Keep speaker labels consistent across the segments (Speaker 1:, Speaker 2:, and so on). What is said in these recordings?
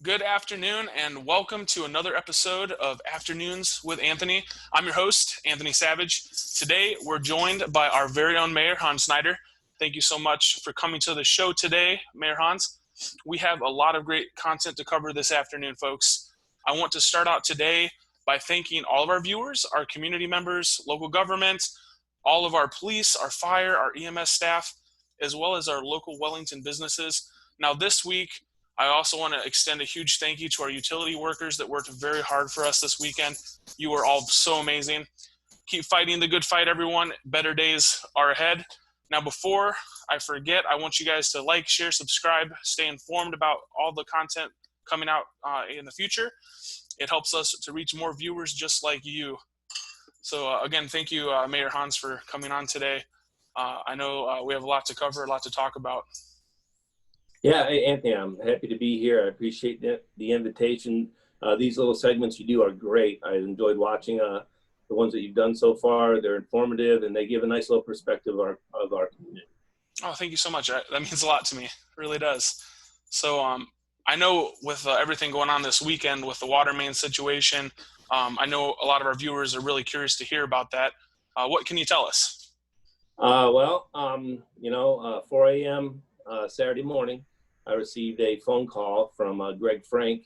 Speaker 1: Good afternoon, and welcome to another episode of Afternoons with Anthony. I'm your host, Anthony Savage. Today, we're joined by our very own Mayor, Hans Snyder. Thank you so much for coming to the show today, Mayor Hans. We have a lot of great content to cover this afternoon, folks. I want to start out today by thanking all of our viewers, our community members, local government, all of our police, our fire, our EMS staff, as well as our local Wellington businesses. Now, this week, I also want to extend a huge thank you to our utility workers that worked very hard for us this weekend. You were all so amazing. Keep fighting the good fight, everyone. Better days are ahead. Now, before I forget, I want you guys to like, share, subscribe, stay informed about all the content coming out in the future. It helps us to reach more viewers just like you. So again, thank you, Mayor Hans, for coming on today. I know we have a lot to cover, a lot to talk about.
Speaker 2: Yeah, Anthony, I'm happy to be here. I appreciate the invitation. These little segments you do are great. I enjoyed watching the ones that you've done so far. They're informative and they give a nice little perspective of our community.
Speaker 1: Oh, thank you so much. That means a lot to me. It really does. So I know with everything going on this weekend with the water main situation, I know a lot of our viewers are really curious to hear about that. What can you tell us?
Speaker 2: 4 a.m. Saturday morning, I received a phone call from Greg Frank,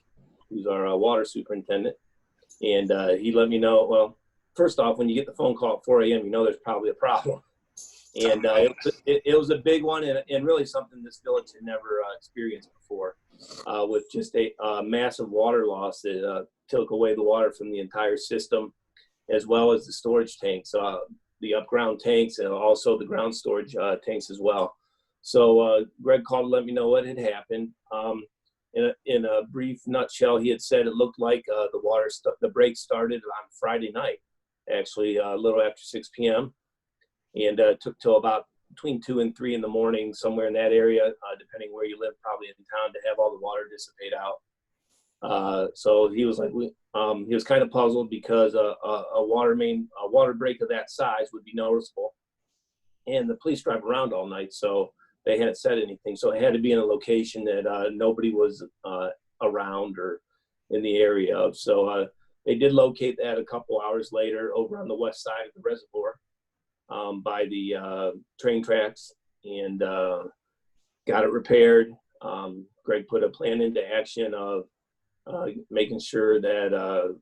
Speaker 2: who's our water superintendent. And he let me know, well, first off, when you get the phone call at 4 a.m., you know there's probably a problem. And it was a big one and really something this village had never experienced before, with just a massive water loss that took away the water from the entire system, as well as the storage tanks, the upground tanks, and also the ground storage tanks as well. So Greg called to let me know what had happened. In a brief nutshell, he had said it looked like the break started on Friday night, actually a little after 6 p.m. and took till about between 2 and 3 in the morning, somewhere in that area, depending where you live, probably in town, to have all the water dissipate out. So he was like, he was kind of puzzled because a water break of that size would be noticeable, and the police drive around all night, so they hadn't said anything. So it had to be in a location that nobody was around or in the area of. So they did locate that a couple hours later over on the west side of the reservoir by the train tracks, and got it repaired. Greg put a plan into action of making sure that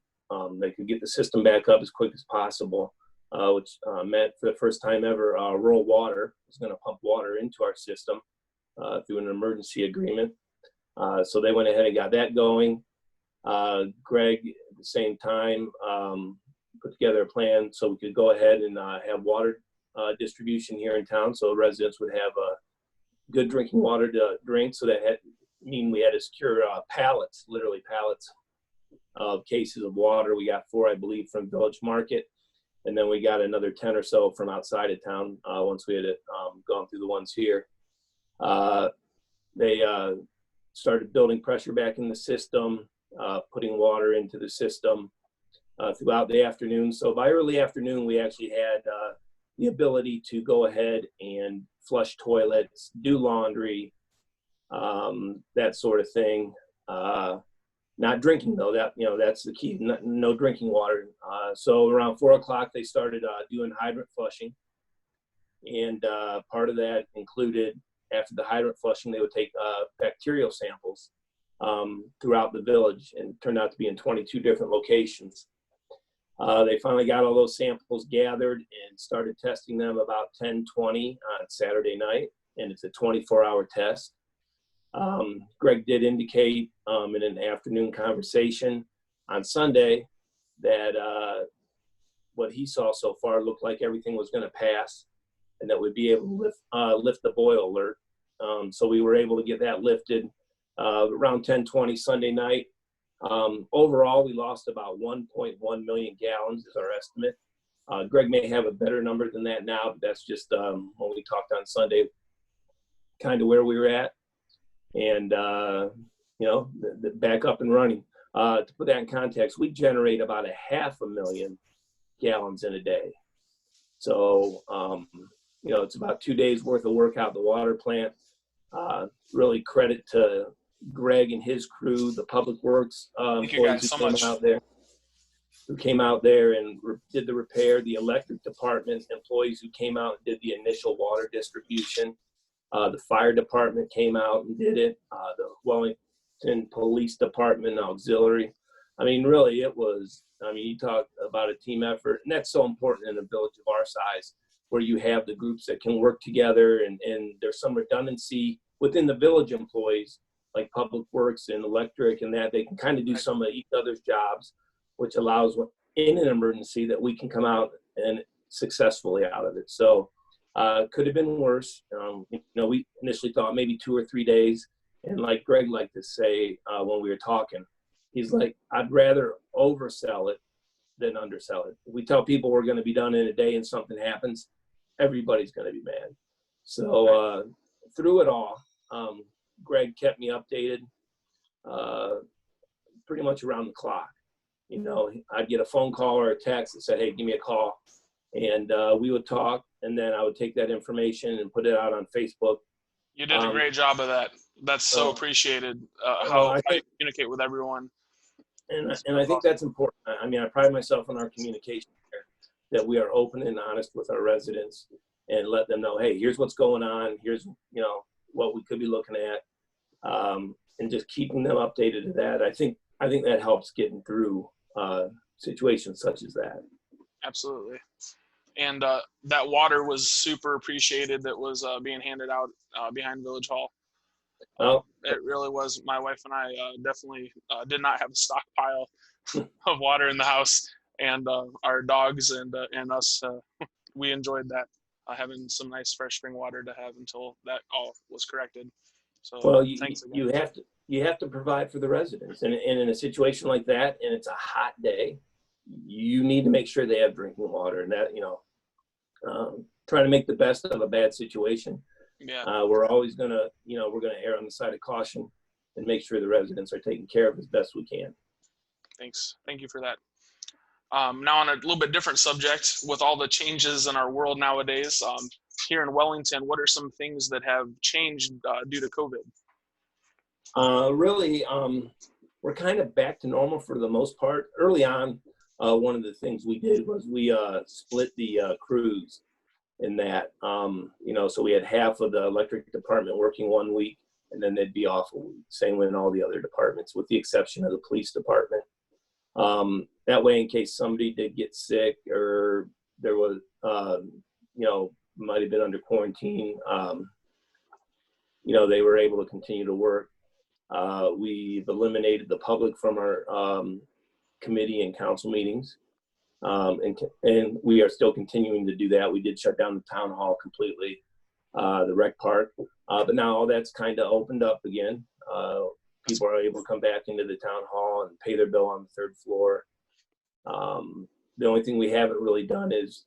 Speaker 2: they could get the system back up as quick as possible. Which meant for the first time ever, rural water was going to pump water into our system through an emergency agreement. So they went ahead and got that going. Greg, at the same time, put together a plan so we could go ahead and have water distribution here in town, so residents would have good drinking water to drink. So that we had to secure pallets, literally pallets of cases of water. We got 4, I believe, from Village Market. And then we got another 10 or so from outside of town once we had gone through the ones here. They started building pressure back in the system, putting water into the system throughout the afternoon. So by early afternoon, we actually had the ability to go ahead and flush toilets, do laundry, that sort of thing. Not drinking though, that's the key, no drinking water. So around 4 o'clock, they started doing hydrant flushing. And part of that included, after the hydrant flushing, they would take bacterial samples throughout the village, and it turned out to be in 22 different locations. They finally got all those samples gathered and started testing them about 10:20 on Saturday night, and it's a 24-hour test. Greg did indicate in an afternoon conversation on Sunday that what he saw so far looked like everything was going to pass, and that we'd be able to lift the boil alert. So we were able to get that lifted around 10:20 Sunday night. Overall, we lost about 1.1 million gallons is our estimate. Greg may have a better number than that now, but that's just when we talked on Sunday, kind of where we were at. And the back up and running. To put that in context, we generate about 500,000 gallons in a day. So, it's about 2 days worth of work out the water plant. Really credit to, Greg and his crew, the public works
Speaker 1: Thank you guys
Speaker 2: employees
Speaker 1: so much.
Speaker 2: who came out there and did the repair, the electric department employees who came out and did the initial water distribution. The fire department came out and did it. The Wellington Police Department auxiliary. I mean, really, it was, I mean, you talk about a team effort, and that's so important in a village of our size, where you have the groups that can work together, and there's some redundancy within the village employees, like public works and electric, and that they can kind of do some of each other's jobs, which allows in an emergency that we can come out and successfully out of it. So could have been worse. We initially thought maybe 2 or 3 days. And like Greg liked to say when we were talking, he's like, I'd rather oversell it than undersell it. If we tell people we're going to be done in a day and something happens, everybody's going to be mad. So through it all, Greg kept me updated pretty much around the clock. I'd get a phone call or a text that said, hey, give me a call. And we would talk, and then I would take that information and put it out on Facebook.
Speaker 1: You did a great job of that. That's so appreciated, how you communicate with everyone.
Speaker 2: And I think that's important. I mean, I pride myself on our communication here, that we are open and honest with our residents and let them know, hey, here's what's going on. Here's, what we could be looking at, and just keeping them updated to that. I think that helps getting through situations such as that.
Speaker 1: Absolutely. And that water was super appreciated that was being handed out behind Village Hall. It really was. My wife and I definitely did not have a stockpile of water in the house, and our dogs and us, we enjoyed that, having some nice fresh spring water to have until that all was corrected. So
Speaker 2: well,
Speaker 1: thanks again.
Speaker 2: you have to provide for the residents, and in a situation like that, and it's a hot day, you need to make sure they have drinking water, and that trying to make the best of a bad situation.
Speaker 1: Yeah.
Speaker 2: We're always gonna err on the side of caution and make sure the residents are taken care of as best we can.
Speaker 1: Thanks. Thank you for that. Now on a little bit different subject, with all the changes in our world nowadays, here in Wellington, what are some things that have changed due to COVID?
Speaker 2: Really, we're kind of back to normal for the most part. Early on, one of the things we did was we split the crews in that, so we had half of the electric department working 1 week, and then they'd be off a week. Same with all the other departments, with the exception of the police department. That way, in case somebody did get sick or there was, might have been under quarantine, they were able to continue to work. We've eliminated the public from our committee and council meetings, and we are still continuing to do that. We did shut down the town hall completely, the rec park, but now all that's kind of opened up again. People are able to come back into the town hall and pay their bill on the 3rd floor. The only thing we haven't really done is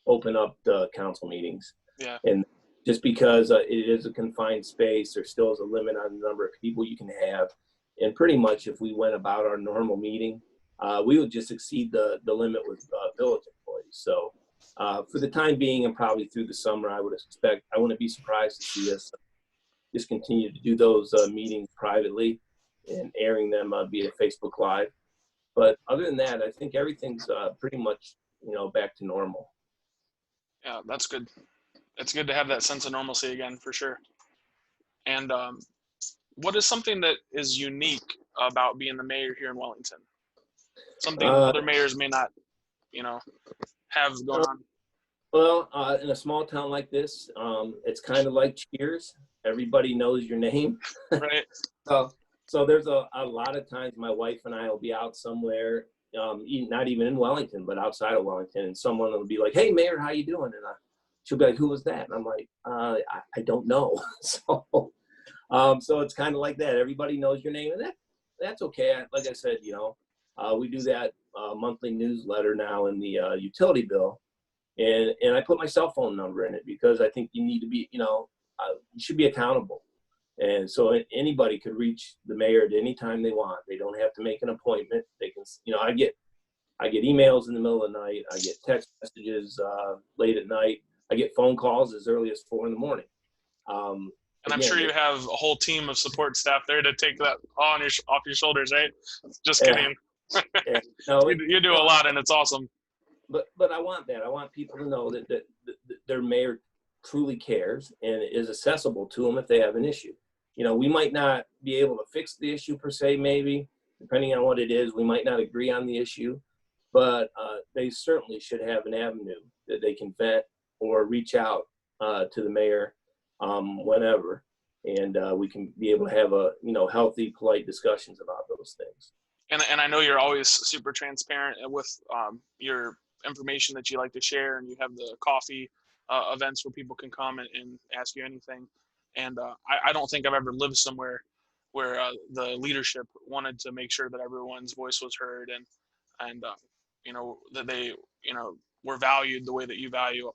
Speaker 2: open up the council meetings.
Speaker 1: Yeah.
Speaker 2: And just because it is a confined space, there still is a limit on the number of people you can have. And pretty much if we went about our normal meeting, we would just exceed the limit with village employees. So for the time being, and probably through the summer, I wouldn't be surprised to see us just continue to do those meetings privately and airing them via Facebook Live. But other than that, I think everything's pretty much, back to normal.
Speaker 1: Yeah, that's good. It's good to have that sense of normalcy again, for sure. And what is something that is unique about being the mayor here in Wellington? Something other mayors may not, have going on.
Speaker 2: Well, in a small town like this, it's kind of like Cheers. Everybody knows your name.
Speaker 1: Right.
Speaker 2: So there's a lot of times my wife and I will be out somewhere, not even in Wellington, but outside of Wellington, and someone will be like, "Hey, Mayor, how you doing?" And she'll be like, "Who was that?" And I'm like, I don't know. So it's kind of like that. Everybody knows your name, and that's okay. Like I said, we do that monthly newsletter now in the utility bill, and I put my cell phone number in it because I think you need to be, you should be accountable. And so anybody could reach the mayor at any time they want. They don't have to make an appointment. They can, I get emails in the middle of the night. I get text messages late at night. I get phone calls as early as 4 in the morning.
Speaker 1: And I'm
Speaker 2: again,
Speaker 1: sure you have a whole team of support staff there to take that off your shoulders, right? Just
Speaker 2: yeah,
Speaker 1: kidding.
Speaker 2: yeah. No,
Speaker 1: You do a lot, and it's awesome.
Speaker 2: but I want that. I want people to know that their mayor truly cares and is accessible to them if they have an issue. We might not be able to fix the issue per se, maybe depending on what it is. We might not agree on the issue, but they certainly should have an avenue that they can vent or reach out to the mayor whenever, and we can be able to have healthy, polite discussions about those things.
Speaker 1: And I know you're always super transparent with your information that you like to share, and you have the coffee events where people can come and ask you anything. And I don't think I've ever lived somewhere where the leadership wanted to make sure that everyone's voice was heard, and that they were valued the way that you value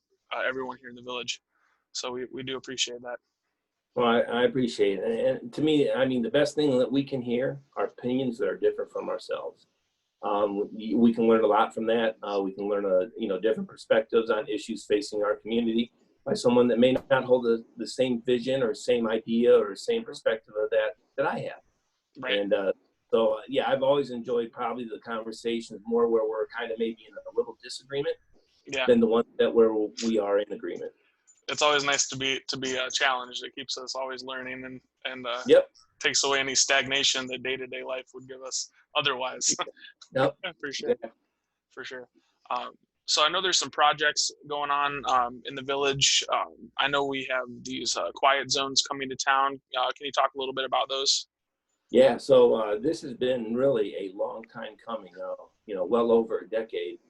Speaker 1: everyone here in the village. So we do appreciate that.
Speaker 2: Well, I appreciate it. And to me, I mean, the best thing that we can hear are opinions that are different from ourselves. We can learn a lot from that. We can learn different perspectives on issues facing our community by someone that may not hold the same vision or same idea or same perspective of that I have.
Speaker 1: Right.
Speaker 2: And yeah, I've always enjoyed probably the conversations more where we're kind of maybe in a little disagreement than the ones that where we are in agreement.
Speaker 1: It's always nice to be challenged. It keeps us always learning and
Speaker 2: Yep.
Speaker 1: takes away any stagnation that day-to-day life would give us otherwise.
Speaker 2: Yep.
Speaker 1: For sure.
Speaker 2: Yeah.
Speaker 1: For sure. So I know there's some projects going on in the village. I know we have these quiet zones coming to town. Can you talk a little bit about those?
Speaker 2: Yeah, so this has been really a long time coming, well over a decade,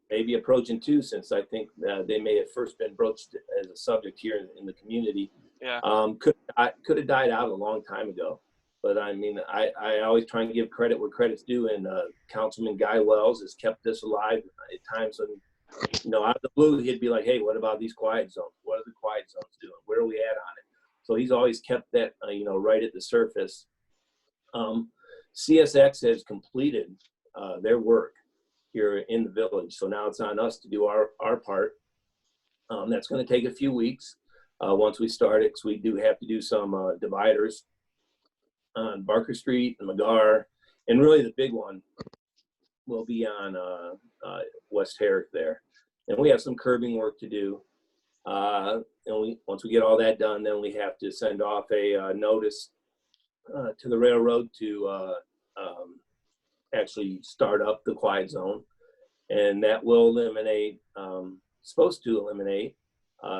Speaker 2: maybe approaching two, since I think they may have first been broached as a subject here in the community.
Speaker 1: Yeah.
Speaker 2: Could have died out a long time ago. But I mean, I always try and give credit where credit's due, and Councilman Guy Wells has kept this alive at times when, out of the blue, he'd be like, hey, what about these quiet zones? What are the quiet zones doing? Where are we at on it? So he's always kept that, right at the surface. CSX has completed their work here in the village. So now it's on us to do our part. That's going to take a few weeks once we start it, because we do have to do some dividers on Barker Street and McGar. And really the big one will be on West Herrick there. And we have some curbing work to do. And once we get all that done, then we have to send off a notice to the railroad to actually start up the quiet zone, and that will eliminate, supposed to eliminate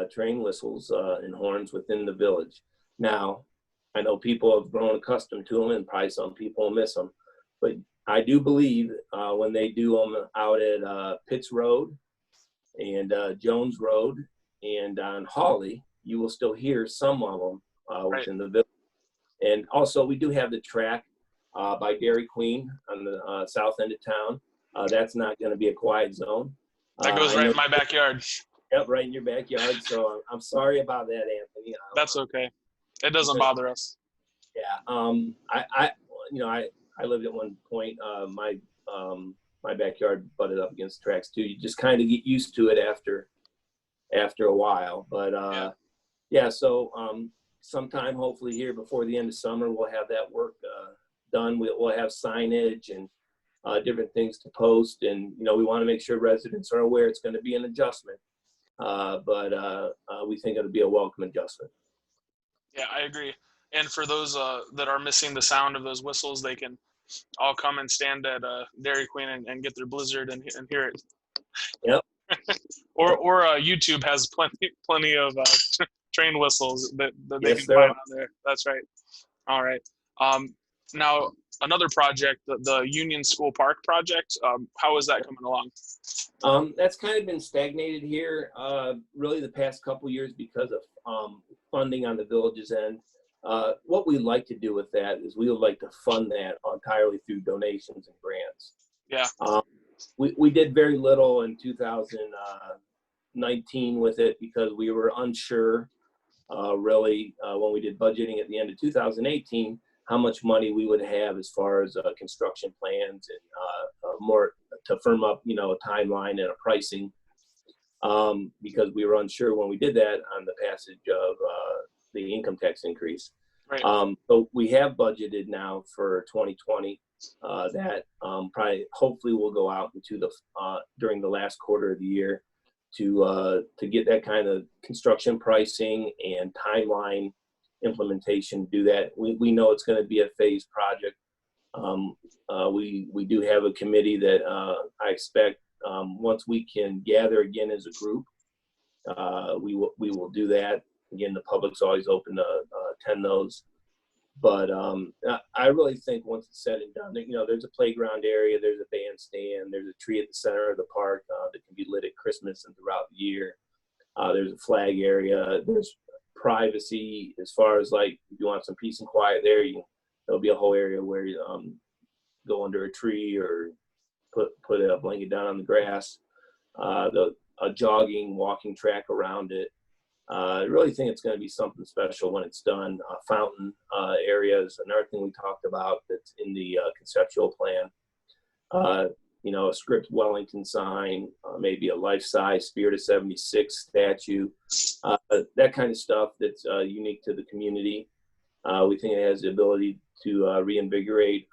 Speaker 2: train whistles and horns within the village. Now, I know people have grown accustomed to them, and probably some people miss them, but I do believe when they do them out at Pitts Road and Jones Road and on Hawley, you will still hear some of them within the village. And also, we do have the track by Dairy Queen on the south end of town. That's not going to be a quiet zone.
Speaker 1: That goes right in my backyard.
Speaker 2: Yep, right in your backyard. So I'm sorry about that, Anthony.
Speaker 1: That's okay. It doesn't bother us.
Speaker 2: Yeah. I lived at one point. My backyard butted up against the tracks too. You just kind of get used to it after a while. But yeah. So sometime hopefully here before the end of summer, we'll have that work done. We'll have signage and different things to post, and we want to make sure residents are aware it's going to be an adjustment, but we think it'll be a welcome adjustment.
Speaker 1: Yeah, I agree. And for those that are missing the sound of those whistles, they can all come and stand at Dairy Queen and get their Blizzard and hear it.
Speaker 2: Yep.
Speaker 1: or YouTube has plenty of train whistles that they
Speaker 2: Yes,
Speaker 1: can find on there. That's right. All right. Now, another project, the Union School Park project, how is that coming along?
Speaker 2: That's kind of been stagnated here really the past couple years because of funding on the village's end. What we like to do with that is we would like to fund that entirely through donations and grants.
Speaker 1: Yeah.
Speaker 2: We did very little in 2019 with it because we were unsure really when we did budgeting at the end of 2018 how much money we would have as far as construction plans and more to firm up a timeline and a pricing because we were unsure when we did that on the passage of the income tax increase.
Speaker 1: Right.
Speaker 2: So we have budgeted now for 2020 that probably hopefully will go out into the during the last quarter of the year to get that kind of construction pricing and timeline implementation. Do that. We know it's going to be a phased project. We do have a committee that I expect once we can gather again as a group, we will do that. Again, the public's always open to attend those. But I really think once it's said and done, there's a playground area, there's a bandstand, there's a tree at the center of the park that can be lit at Christmas and throughout the year. There's a flag area. There's privacy as far as like if you want some peace and quiet there, there'll be a whole area where you go under a tree or put a blanket down on the grass. A jogging, walking track around it. I really think it's going to be something special when it's done. Fountain areas, another thing we talked about that's in the conceptual plan. A script Wellington sign, maybe a life-size Spirit of 76 statue, that kind of stuff that's unique to the community. We think it has the ability to reinvigorate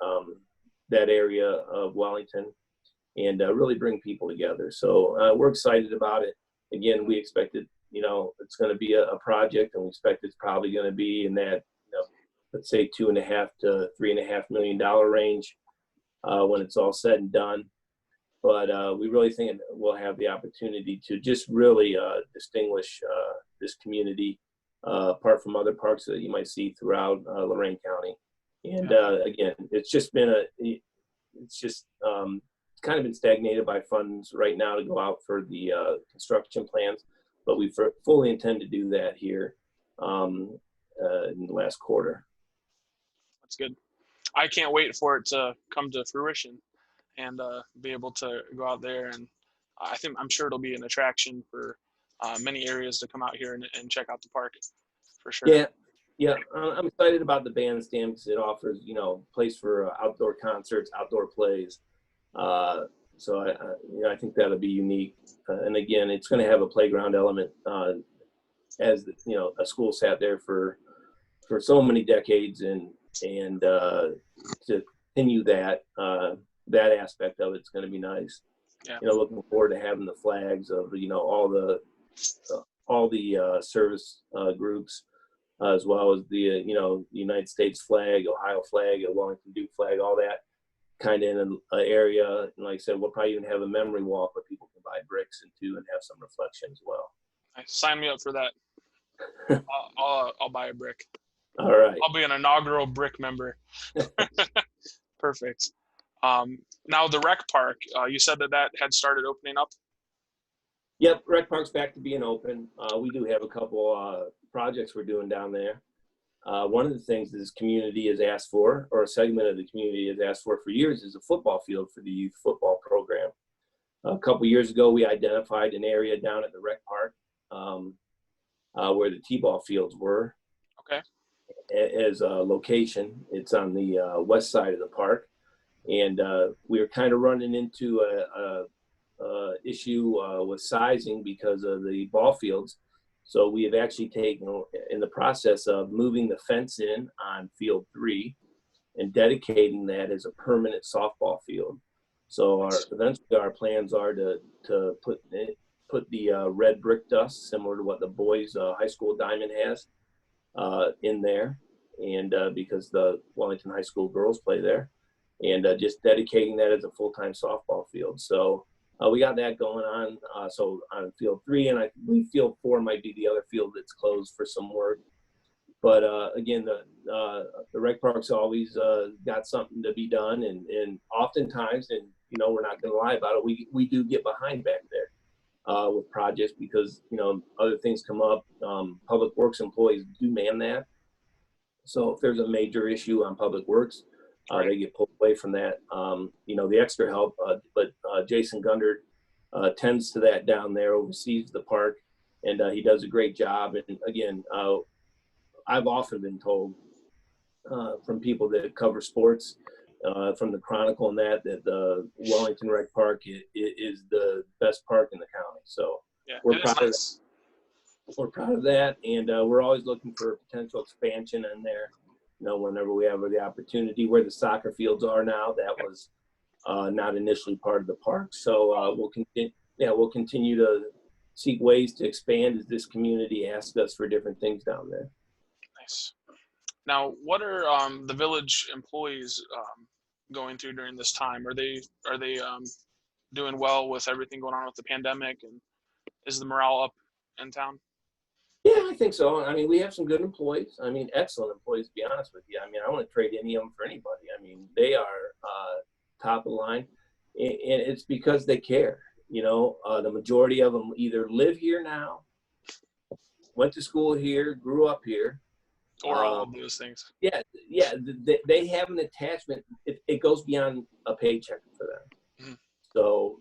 Speaker 2: that area of Wellington and really bring people together. So we're excited about it. Again, we expect it, it's going to be a project, and we expect it's probably going to be in that, let's say $2.5 to $3.5 million range when it's all said and done. But we really think we'll have the opportunity to just really distinguish this community apart from other parks that you might see throughout Lorain County. And again, it's just kind of been stagnated by funds right now to go out for the construction plans, but we fully intend to do that here in the last quarter.
Speaker 1: That's good. I can't wait for it to come to fruition and be able to go out there. And I'm sure it'll be an attraction for many areas to come out here and check out the park for sure.
Speaker 2: Yeah. I'm excited about the bandstand because it offers, place for outdoor concerts, outdoor plays. So I think that'll be unique. And again, it's going to have a playground element as a school sat there for so many decades, and to continue that aspect of it's going to be nice.
Speaker 1: Yeah.
Speaker 2: Looking forward to having the flags of all the service groups, as well as the United States flag, Ohio flag, a Wellington Duke flag, all that kind of in an area. And like I said, we'll probably even have a memory walk where people can buy bricks into and have some reflection as well.
Speaker 1: Sign me up for that. I'll buy a brick.
Speaker 2: All right.
Speaker 1: I'll be an inaugural brick member. Perfect. Now the rec park, you said that had started opening up?
Speaker 2: Yep, rec park's back to being open. We do have a couple projects we're doing down there. One of the things this community has asked for, or a segment of the community has asked for years, is a football field for the youth football program. A couple years ago, we identified an area down at the rec park where the t-ball fields were.
Speaker 1: Okay.
Speaker 2: As a location. It's on the west side of the park. And we were kind of running into a issue with sizing because of the ball fields. So we have actually taken, in the process of moving the fence in on field 3 and dedicating that as a permanent softball field. So eventually our plans are to put the red brick dust, similar to what the boys high school diamond has, in there, and because the Wellington High School girls play there, and just dedicating that as a full-time softball field. So we got that going on. So on field 3, and I believe field 4 might be the other field that's closed for some work. But again, the rec park's always got something to be done, and oftentimes, and we're not going to lie about it, we do get behind back there with projects because other things come up. Public Works employees do man that, so if there's a major issue on Public Works, they get pulled away from that. The extra help, but Jason Gundert tends to that down there, oversees the park, and he does a great job. And again, I've often been told from people that cover sports, from the Chronicle and that the Wellington Rec Park is the best park in the county. So we're proud of that. we're proud of that, and we're always looking for potential expansion in there. Whenever we have the opportunity, where the soccer fields are now, that was not initially part of the park. So we'll continue. Yeah, we'll continue to seek ways to expand as this community asks us for different things down there.
Speaker 1: Nice. Now, what are the village employees going through during this time? Are they doing well with everything going on with the pandemic, and is the morale up in town?
Speaker 2: Yeah, I think so. I mean, we have some good employees. I mean, excellent employees, to be honest with you. I mean, I wouldn't trade any of them for anybody. I mean, they are top of the line, and it's because they care. The majority of them either live here now, went to school here, grew up here.
Speaker 1: Or all of those things?
Speaker 2: Yeah, they have an attachment. It goes beyond a paycheck for them. Mm-hmm. So,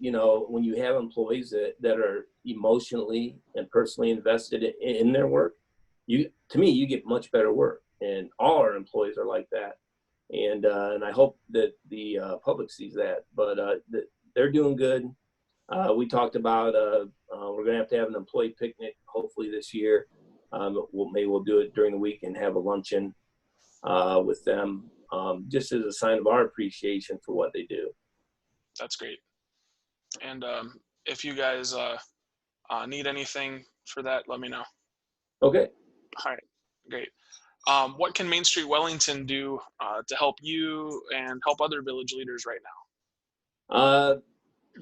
Speaker 2: when you have employees that are emotionally and personally invested in their work, you get much better work. And all our employees are like that. And I hope that the public sees that. But they're doing good. We talked about we're going to have an employee picnic hopefully this year. Maybe we'll do it during the week and have a luncheon with them, just as a sign of our appreciation for what they do.
Speaker 1: That's great. And if you guys need anything for that, let me know.
Speaker 2: Okay.
Speaker 1: All right, great. What can Main Street Wellington do to help you and help other village leaders right
Speaker 2: now?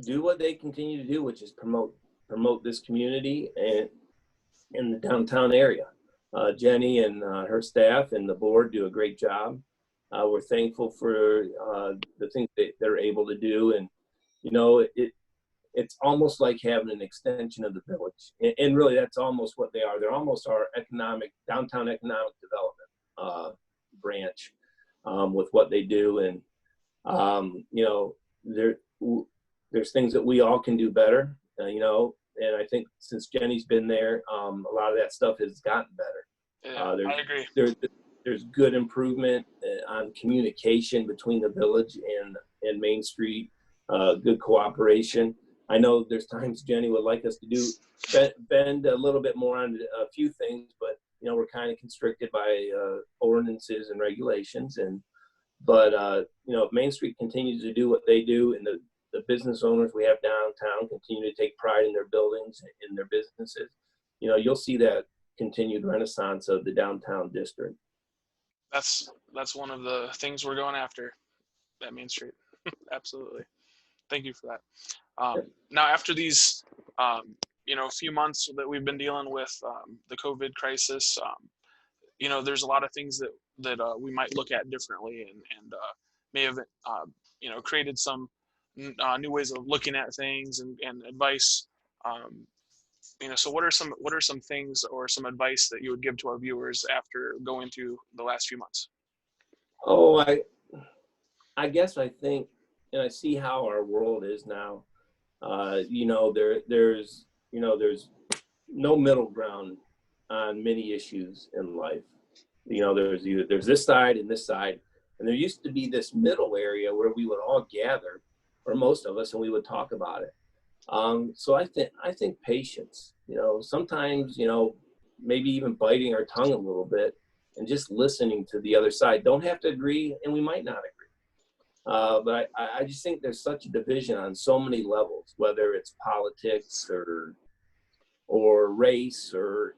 Speaker 2: Do what they continue to do, which is promote this community and in the downtown area. Jenny and her staff and the board do a great job. We're thankful for the things that they're able to do, and it's almost like having an extension of the village. And really, that's almost what they are. They're almost our downtown economic development branch with what they do. And there's things that we all can do better. And I think since Jenny's been there, a lot of that stuff has gotten better.
Speaker 1: Yeah, I agree.
Speaker 2: There's good improvement on communication between the village and Main Street, good cooperation. I know there's times Jenny would like us to bend a little bit more on a few things, but we're kind of constricted by ordinances and regulations. But if Main Street continues to do what they do, and the business owners we have downtown continue to take pride in their buildings and in their businesses, you'll see that continued renaissance of the downtown district.
Speaker 1: That's one of the things we're going after at Main Street. Absolutely. Thank you for that. Now, after these, few months that we've been dealing with the COVID crisis, there's a lot of things that we might look at differently, and may have, created some new ways of looking at things and advice. So what are some things or some advice that you would give to our viewers after going through the last few months?
Speaker 2: Oh, I guess I think, and I see how our world is now. There's no middle ground on many issues in life. There's this side and this side, and there used to be this middle area where we would all gather, or most of us, and we would talk about it. So I think patience. Sometimes maybe even biting our tongue a little bit and just listening to the other side. Don't have to agree, and we might not agree. But I just think there's such a division on so many levels, whether it's politics or race or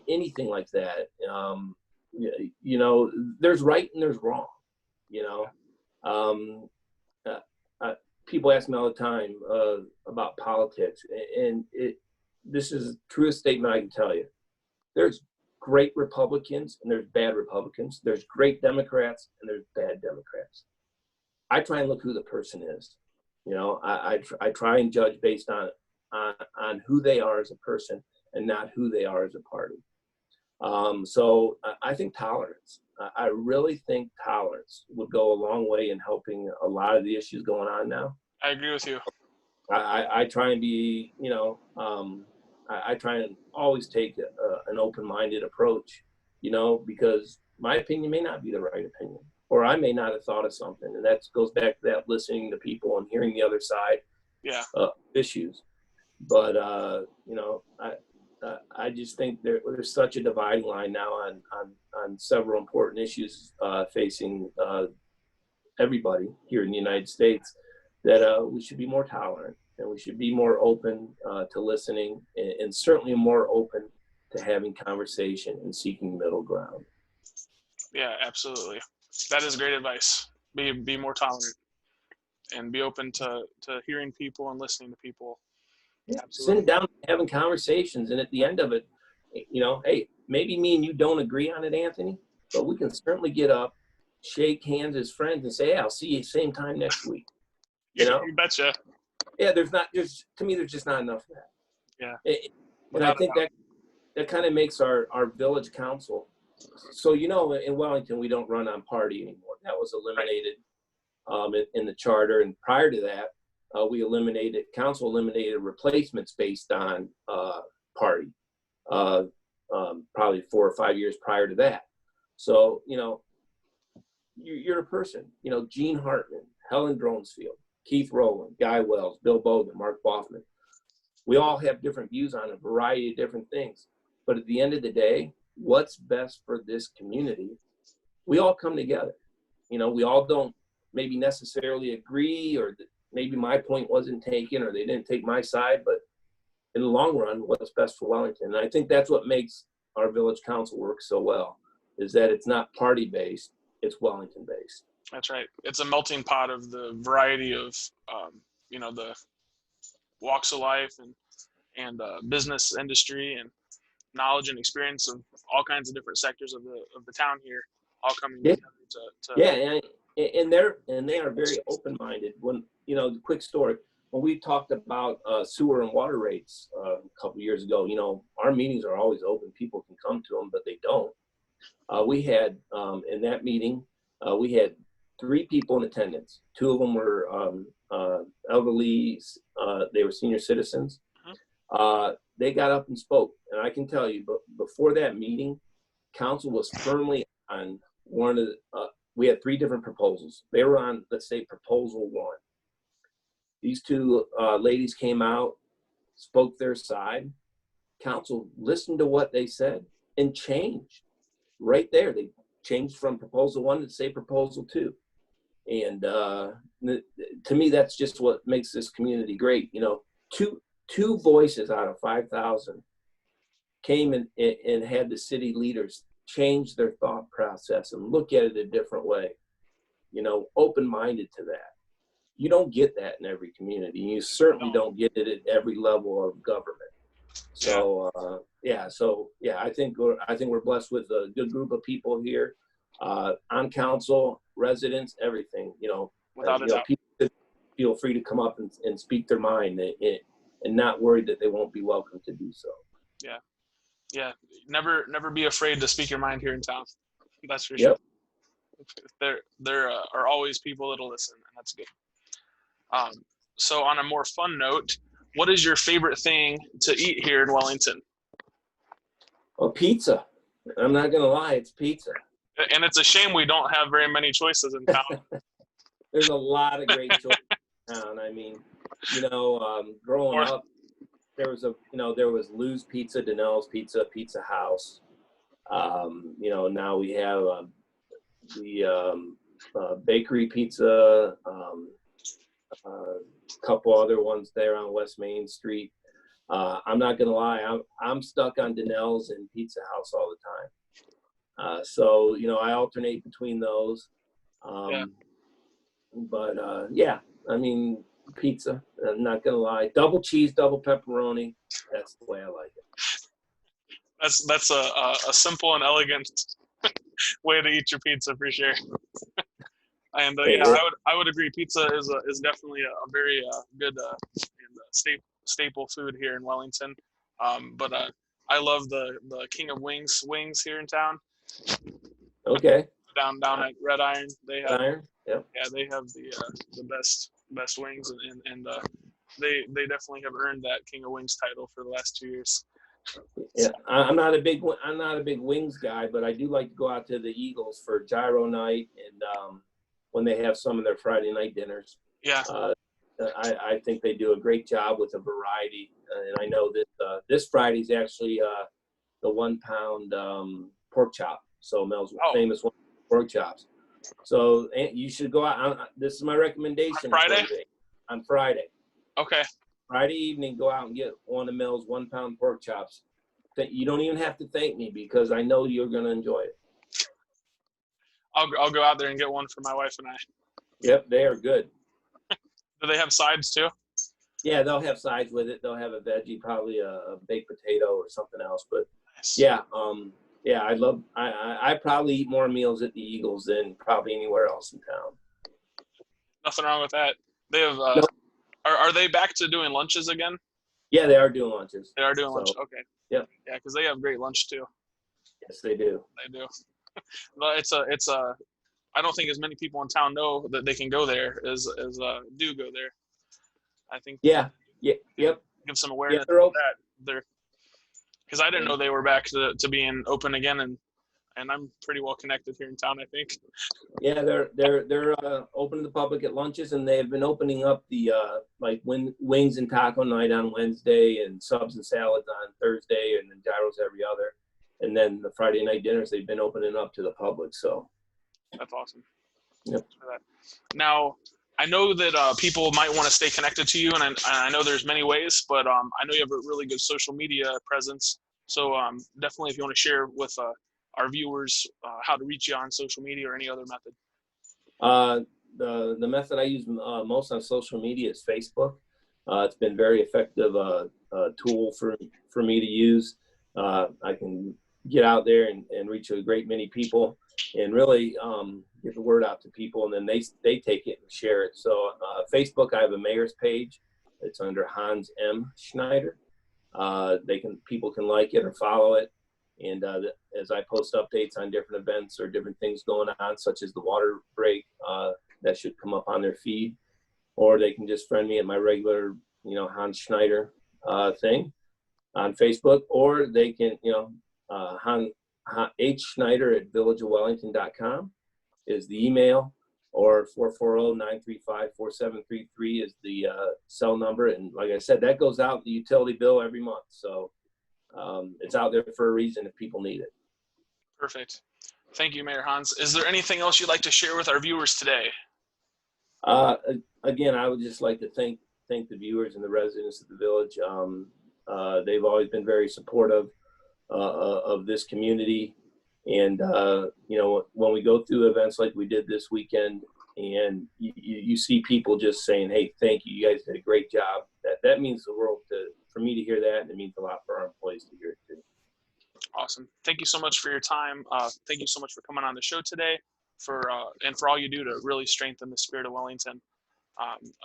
Speaker 2: anything like that. There's right and there's wrong. People ask me all the time about politics, and this is the truest statement I can tell you. There's great Republicans and there's bad Republicans. There's great Democrats and there's bad Democrats. I try and look who the person is. I try and judge based on who they are as a person and not who they are as a party. So I think tolerance. I really think tolerance would go a long way in helping a lot of the issues going on now.
Speaker 1: I agree with you.
Speaker 2: I try and be, I try and always take an open-minded approach, because my opinion may not be the right opinion, or I may not have thought of something. And that goes back to that listening to people and hearing the other side issues. But, I just think there's such a dividing line now on several important issues facing everybody here in the United States, that we should be more tolerant, and we should be more open to listening, and certainly more open to having conversation and seeking middle ground.
Speaker 1: Yeah, absolutely. That is great advice. Be more tolerant and be open to hearing people and listening to people.
Speaker 2: Yeah.
Speaker 1: Absolutely.
Speaker 2: Sitting down, having conversations, and at the end of it, hey, maybe me and you don't agree on it, Anthony, but we can certainly get up, shake hands as friends, and say, hey, I'll see you same time next week.
Speaker 1: You betcha.
Speaker 2: Yeah, to me, there's just not enough of that.
Speaker 1: Yeah.
Speaker 2: And I think that kind of makes our village council. So, in Wellington, we don't run on party anymore. That was eliminated in the charter. And prior to that, council eliminated replacements based on party, probably 4 or 5 years prior to that. So, you're a person, Gene Hartman, Helen Dronesfield, Keith Rowland, Guy Wells, Bill Bogan, Mark Boffman. We all have different views on a variety of different things. But at the end of the day, what's best for this community, we all come together. We all don't maybe necessarily agree, or maybe my point wasn't taken, or they didn't take my side, but in the long run, what's best for Wellington. And I think that's what makes our village council work so well, is that it's not party-based, it's Wellington-based.
Speaker 1: That's right. It's a melting pot of the variety of, the walks of life and business industry and knowledge and experience of all kinds of different sectors of the town here, all coming together to
Speaker 2: yeah, and they are very open-minded. When the quick story, when we talked about sewer and water rates a couple years ago, our meetings are always open. People can come to them, but they don't. We had in that meeting, we had 3 people in attendance. 2 of them were elderly. They were senior citizens. They got up and spoke, and I can tell you, but before that meeting, council was firmly on one of the, we had 3 different proposals. They were on, let's say, proposal 1. These 2 ladies came out, spoke their side. Council listened to what they said and changed right there. They changed from proposal 1 to say proposal 2. And to me, that's just what makes this community great. Two voices out of 5,000 came and had the city leaders change their thought process and look at it a different way, open-minded to that. You don't get that in every community. You certainly don't get it at every level of government. So, I think we're blessed with a good group of people here, on council, residents, everything,
Speaker 1: Without a doubt.
Speaker 2: People feel free to come up and speak their mind and not worried that they won't be welcome to do so.
Speaker 1: Yeah. Never be afraid to speak your mind here in town. That's for sure. There are always people that'll listen, and that's good. So on a more fun note, what is your favorite thing to eat here in Wellington?
Speaker 2: Well, pizza. I'm not going to lie, it's pizza.
Speaker 1: And it's a shame we don't have very many choices in town.
Speaker 2: There's a lot of great choices in town. I mean, growing up, there was Lou's Pizza, Danelle's Pizza, Pizza House. Now we have the bakery pizza, a couple other ones there on West Main Street. I'm not gonna lie, I'm stuck on Danelle's and Pizza House all the time. So I alternate between those. But I mean, pizza. I'm not gonna lie, double cheese, double pepperoni. That's the way I like it.
Speaker 1: That's a simple and elegant way to eat your pizza for sure. And I would agree. Pizza is definitely a very good and staple food here in Wellington. But I love the King of Wings here in town.
Speaker 2: Okay.
Speaker 1: Down at Red Iron, they have
Speaker 2: Yep.
Speaker 1: Yeah, they have the best wings, and they definitely have earned that King of Wings title for the last 2 years.
Speaker 2: Yeah, I'm not a big wings guy, but I do like to go out to the Eagles for gyro night and when they have some of their Friday night dinners.
Speaker 1: Yeah.
Speaker 2: I think they do a great job with a variety. And I know that this Friday is actually the 1 pound pork chop. So Mel's
Speaker 1: Oh,
Speaker 2: famous pork chops. So you should go out. This is my recommendation
Speaker 1: on
Speaker 2: for
Speaker 1: Friday?
Speaker 2: you on Friday.
Speaker 1: Okay.
Speaker 2: Friday evening, go out and get one of Mel's 1 pound pork chops. You don't even have to thank me because I know you're going to enjoy it.
Speaker 1: I'll go out there and get one for my wife and I.
Speaker 2: Yep, they are good.
Speaker 1: Do they have sides too?
Speaker 2: Yeah, they'll have sides with it. They'll have a veggie, probably a baked potato or something else. But
Speaker 1: Nice.
Speaker 2: yeah, I probably eat more meals at the Eagles than probably anywhere else in town.
Speaker 1: Nothing wrong with that. They have.
Speaker 2: Nope.
Speaker 1: Are they back to doing lunches again?
Speaker 2: Yeah, they are doing lunches.
Speaker 1: They are doing
Speaker 2: So,
Speaker 1: lunch. Okay.
Speaker 2: yep.
Speaker 1: Yeah, because they have great lunch too.
Speaker 2: Yes, they do.
Speaker 1: They do. But it's a. I don't think as many people in town know that they can go there as do go there. I think.
Speaker 2: Yeah. Yeah. Yep.
Speaker 1: Give some
Speaker 2: Yeah,
Speaker 1: awareness
Speaker 2: they're
Speaker 1: to
Speaker 2: open.
Speaker 1: that. They're because I didn't know they were back to being open again, and I'm pretty well connected here in town, I think.
Speaker 2: Yeah, they're open to the public at lunches, and they have been opening up the like wings and taco night on Wednesday, and subs and salads on Thursday, and then gyros every other, and then the Friday night dinners they've been opening up to the public. So
Speaker 1: That's awesome.
Speaker 2: yep.
Speaker 1: For that. Now, I know that people might want to stay connected to you, and I know there's many ways, but I know you have a really good social media presence. So definitely, if you want to share with our viewers how to reach you on social media or any other method.
Speaker 2: The method I use most on social media is Facebook. It's been very effective tool for me to use. I can get out there and reach a great many people and really get the word out to people, and then they take it and share it. So Facebook, I have a mayor's page. It's under Hans M. Schneider. People can like it or follow it. And as I post updates on different events or different things going on, such as the water break, that should come up on their feed, or they can just friend me at my regular, Hans Schneider thing on Facebook, or they can, H Schneider at villageofwellington.com is the email, or 440-935-4733 is the cell number. And like I said, that goes out the utility bill every month. So it's out there for a reason if people need it.
Speaker 1: Perfect. Thank you, Mayor Hans. Is there anything else you'd like to share with our viewers today?
Speaker 2: Again, I would just like to thank the viewers and the residents of the village. They've always been very supportive of this community. And, when we go through events like we did this weekend, and you see people just saying, hey, thank you, you guys did a great job. That means the world for me to hear that, and it means a lot for our employees to hear it too.
Speaker 1: Awesome. Thank you so much for your time. Thank you so much for coming on the show today, and for all you do to really strengthen the spirit of Wellington.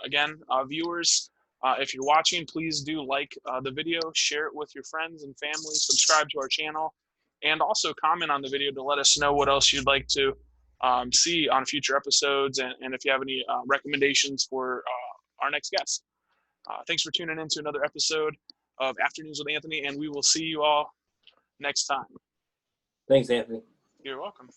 Speaker 1: Again, viewers, if you're watching, please do like the video, share it with your friends and family, subscribe to our channel, and also comment on the video to let us know what else you'd like to see on future episodes, and if you have any recommendations for our next guest. Thanks for tuning in to another episode of Afternoons with Anthony, and we will see you all next time.
Speaker 2: Thanks, Anthony.
Speaker 1: You're welcome.